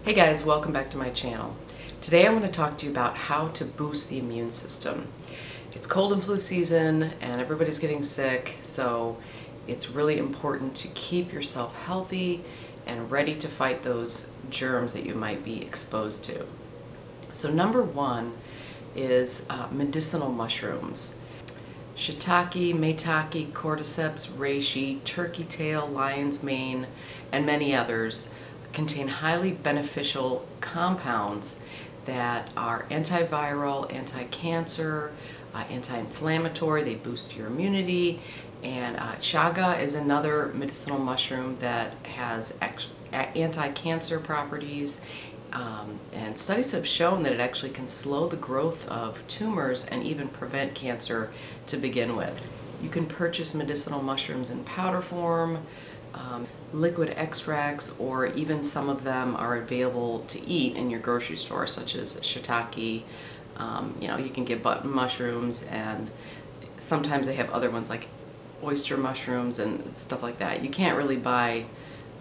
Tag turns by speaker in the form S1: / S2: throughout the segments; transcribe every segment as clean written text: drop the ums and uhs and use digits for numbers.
S1: Hey guys, welcome back to my channel. Today I want to talk to you about how to boost the immune system. It's cold and flu season and everybody's getting sick, so it's really important to keep yourself healthy and ready to fight those germs that you might be exposed to. So number one is medicinal mushrooms. Shiitake, maitake, cordyceps, reishi, turkey tail, lion's mane, and many others contain highly beneficial compounds that are antiviral, anti-cancer, anti-inflammatory. They boost your immunity. And chaga is another medicinal mushroom that has anti-cancer properties. And studies have shown that it actually can slow the growth of tumors and even prevent cancer to begin with. You can purchase medicinal mushrooms in powder form, liquid extracts, or even some of them are available to eat in your grocery store, such as shiitake. You can get button mushrooms, and sometimes they have other ones like oyster mushrooms and stuff like that. You can't really buy,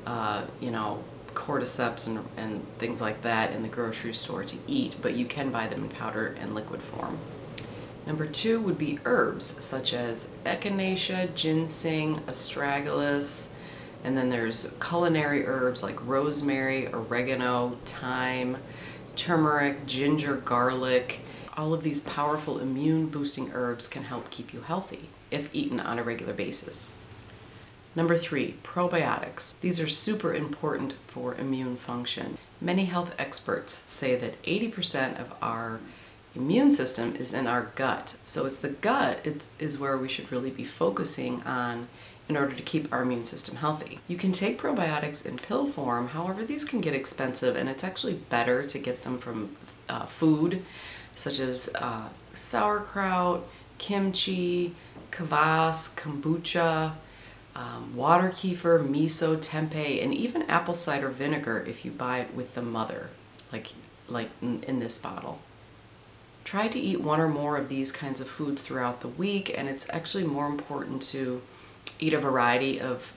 S1: cordyceps and things like that in the grocery store to eat, but you can buy them in powder and liquid form. Number two would be herbs such as echinacea, ginseng, astragalus, and then there's culinary herbs like rosemary, oregano, thyme, turmeric, ginger, garlic. All of these powerful immune boosting herbs can help keep you healthy if eaten on a regular basis. Number three, probiotics. These are super important for immune function. Many health experts say that 80% of our immune system is in our gut. So it's the gut is where we should really be focusing on in order to keep our immune system healthy. You can take probiotics in pill form, however these can get expensive, and it's actually better to get them from food such as sauerkraut, kimchi, kvass, kombucha, water kefir, miso, tempeh, and even apple cider vinegar if you buy it with the mother, like in this bottle. Try to eat one or more of these kinds of foods throughout the week, and it's actually more important to eat a variety of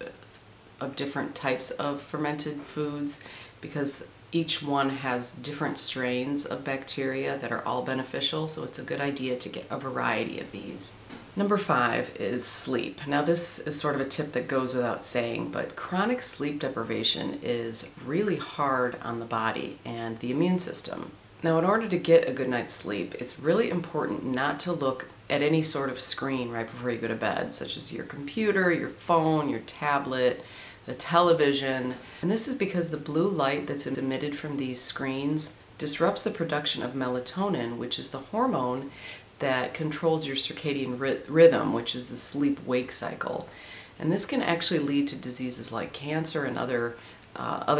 S1: different types of fermented foods because each one has different strains of bacteria that are all beneficial, so it's a good idea to get a variety of these. Number five is sleep. Now this is sort of a tip that goes without saying, but chronic sleep deprivation is really hard on the body and the immune system. Now in order to get a good night's sleep, it's really important not to look at any sort of screen right before you go to bed, such as your computer, your phone, your tablet, the television. And this is because the blue light that's emitted from these screens disrupts the production of melatonin, which is the hormone that controls your circadian rhythm, which is the sleep-wake cycle. And this can actually lead to diseases like cancer and other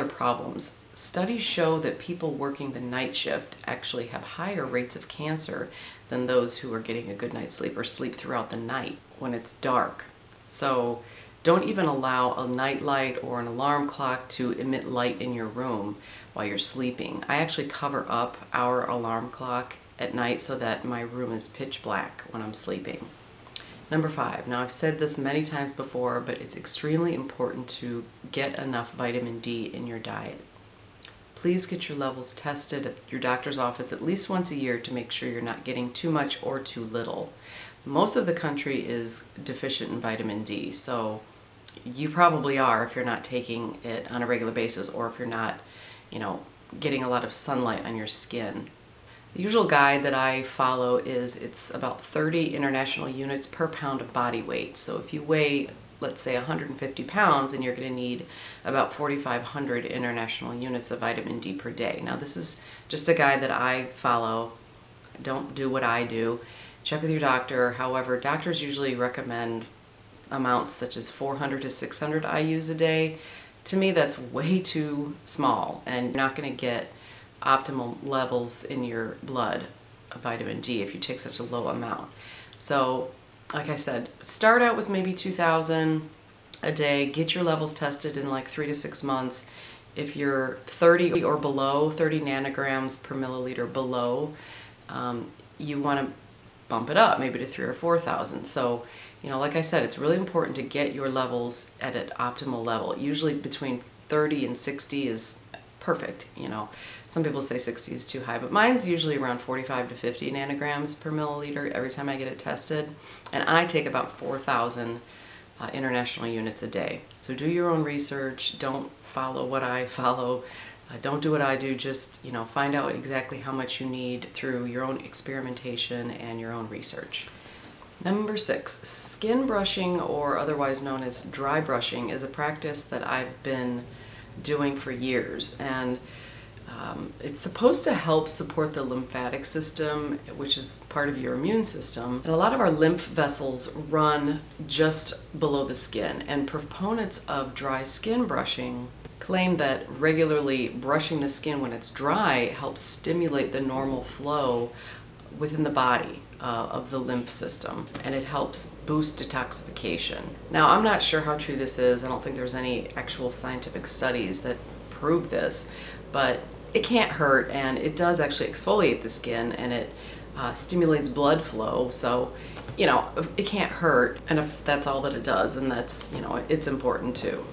S1: problems. Studies show that people working the night shift actually have higher rates of cancer than those who are getting a good night's sleep or sleep throughout the night when it's dark. So don't even allow a night light or an alarm clock to emit light in your room while you're sleeping. I actually cover up our alarm clock at night so that my room is pitch black when I'm sleeping. Number five, now I've said this many times before, but it's extremely important to get enough vitamin D in your diet. Please get your levels tested at your doctor's office at least once a year to make sure you're not getting too much or too little. Most of the country is deficient in vitamin D, so you probably are if you're not taking it on a regular basis or if you're not, getting a lot of sunlight on your skin. The usual guide that I follow is it's about 30 international units per pound of body weight. So if you weigh, let's say 150 pounds, and you're going to need about 4,500 international units of vitamin D per day. Now this is just a guide that I follow. Don't do what I do. Check with your doctor. However, doctors usually recommend amounts such as 400 to 600 IUs a day. To me, that's way too small, and you're not going to get optimal levels in your blood of vitamin D if you take such a low amount. So like I said, start out with maybe 2,000 a day, get your levels tested in like 3 to 6 months. If you're 30 or below, 30 nanograms per milliliter below, you want to bump it up maybe to 3,000 or 4,000. So, like I said, it's really important to get your levels at an optimal level. Usually between 30 and 60 is perfect, you know. Some people say 60 is too high, but mine's usually around 45 to 50 nanograms per milliliter every time I get it tested. And I take about 4,000 international units a day. So do your own research. Don't follow what I follow. Don't do what I do. Just, you know, find out exactly how much you need through your own experimentation and your own research. Number 6, skin brushing, or otherwise known as dry brushing, is a practice that I've been doing for years, and it's supposed to help support the lymphatic system, which is part of your immune system. And a lot of our lymph vessels run just below the skin, and proponents of dry skin brushing claim that regularly brushing the skin when it's dry helps stimulate the normal flow within the body of the lymph system, and it helps boost detoxification. Now, I'm not sure how true this is. I don't think there's any actual scientific studies that prove this, but it can't hurt, and it does actually exfoliate the skin, and it stimulates blood flow. So, you know, it can't hurt, and if that's all that it does, then that's, you know, it's important too.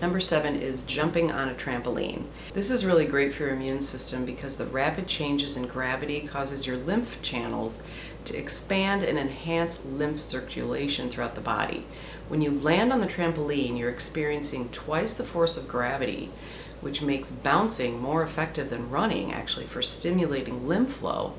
S1: Number 7 is jumping on a trampoline. This is really great for your immune system because the rapid changes in gravity causes your lymph channels to expand and enhance lymph circulation throughout the body. When you land on the trampoline, you're experiencing twice the force of gravity, which makes bouncing more effective than running, actually, for stimulating lymph flow.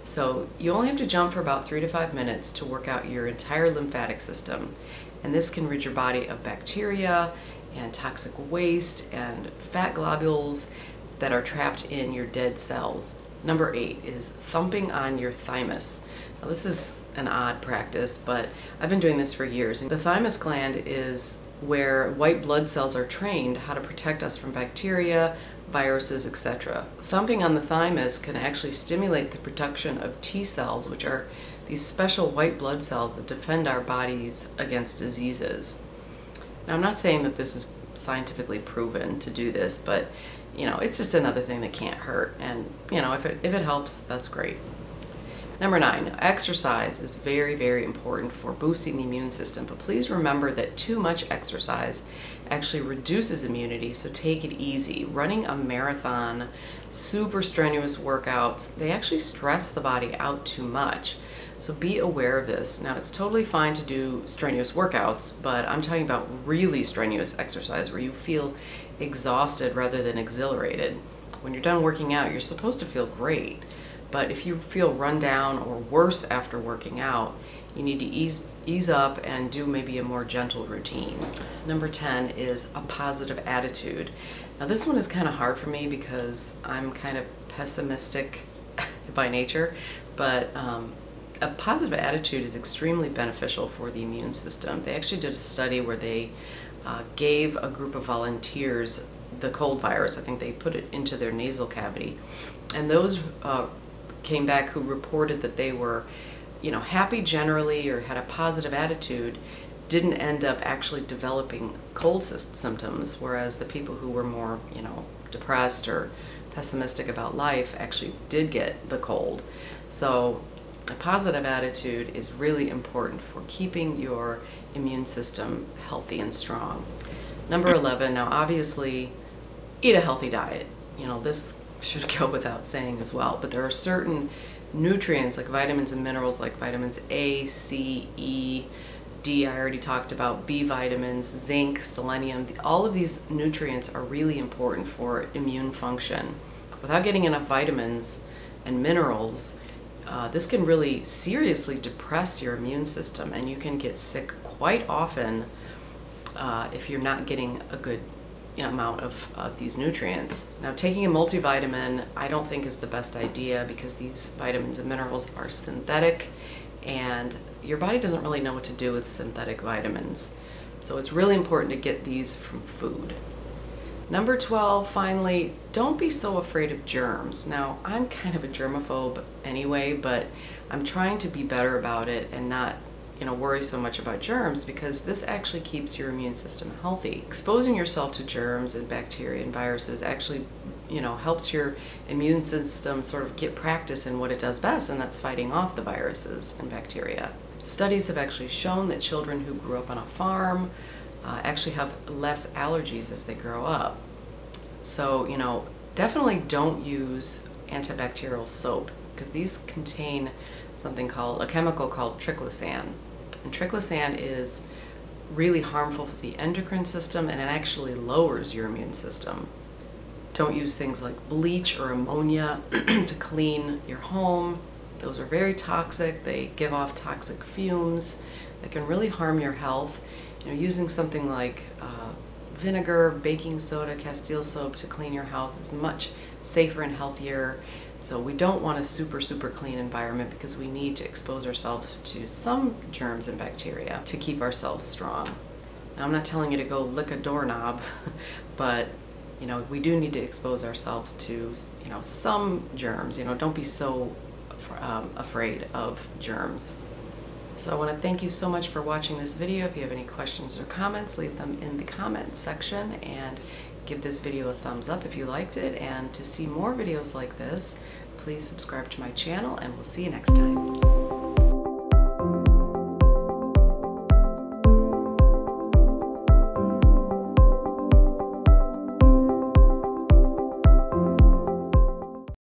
S1: So you only have to jump for about 3 to 5 minutes to work out your entire lymphatic system. And this can rid your body of bacteria and toxic waste and fat globules that are trapped in your dead cells. Number 8 is thumping on your thymus. Now, this is an odd practice, but I've been doing this for years. The thymus gland is where white blood cells are trained how to protect us from bacteria, viruses, etc. Thumping on the thymus can actually stimulate the production of T cells, which are these special white blood cells that defend our bodies against diseases. Now, I'm not saying that this is scientifically proven to do this, but, you know, it's just another thing that can't hurt. And, you know, if it helps, that's great. Number 9, exercise is very, very important for boosting the immune system. But please remember that too much exercise actually reduces immunity, so take it easy. Running a marathon, super strenuous workouts, they actually stress the body out too much. So be aware of this. Now, it's totally fine to do strenuous workouts, but I'm talking about really strenuous exercise where you feel exhausted rather than exhilarated. When you're done working out, you're supposed to feel great, but if you feel run down or worse after working out, you need to ease up and do maybe a more gentle routine. Number 10 is a positive attitude. Now, this one is kind of hard for me because I'm kind of pessimistic by nature, but a positive attitude is extremely beneficial for the immune system. They actually did a study where they gave a group of volunteers the cold virus. I think they put it into their nasal cavity. And those came back who reported that they were, you know, happy generally or had a positive attitude, didn't end up actually developing cold symptoms, whereas the people who were more, you know, depressed or pessimistic about life actually did get the cold. So a positive attitude is really important for keeping your immune system healthy and strong. Number 11, now obviously, eat a healthy diet. You know, this should go without saying as well, but there are certain nutrients like vitamins and minerals like vitamins A, C, E, D, I already talked about, B vitamins, zinc, selenium. All of these nutrients are really important for immune function. Without getting enough vitamins and minerals, this can really seriously depress your immune system, and you can get sick quite often if you're not getting a good amount of these nutrients. Now, taking a multivitamin I don't think is the best idea because these vitamins and minerals are synthetic, and your body doesn't really know what to do with synthetic vitamins. So it's really important to get these from food. Number 12, finally, don't be so afraid of germs. Now, I'm kind of a germaphobe anyway, but I'm trying to be better about it and not, worry so much about germs because this actually keeps your immune system healthy. Exposing yourself to germs and bacteria and viruses actually, helps your immune system sort of get practice in what it does best, and that's fighting off the viruses and bacteria. Studies have actually shown that children who grew up on a farm actually have less allergies as they grow up. So, Definitely don't use antibacterial soap because these contain a chemical called triclosan. And triclosan is really harmful for the endocrine system, and it actually lowers your immune system. Don't use things like bleach or ammonia to clean your home. Those are very toxic. They give off toxic fumes that can really harm your health. Using something like vinegar, baking soda, Castile soap to clean your house is much safer and healthier. So we don't want a super clean environment because we need to expose ourselves to some germs and bacteria to keep ourselves strong. Now, I'm not telling you to go lick a doorknob, but we do need to expose ourselves to some germs. Don't be so afraid of germs. So I want to thank you so much for watching this video. If you have any questions or comments, leave them in the comments section, and give this video a thumbs up if you liked it. And to see more videos like this, please subscribe to my channel, and we'll see you next time.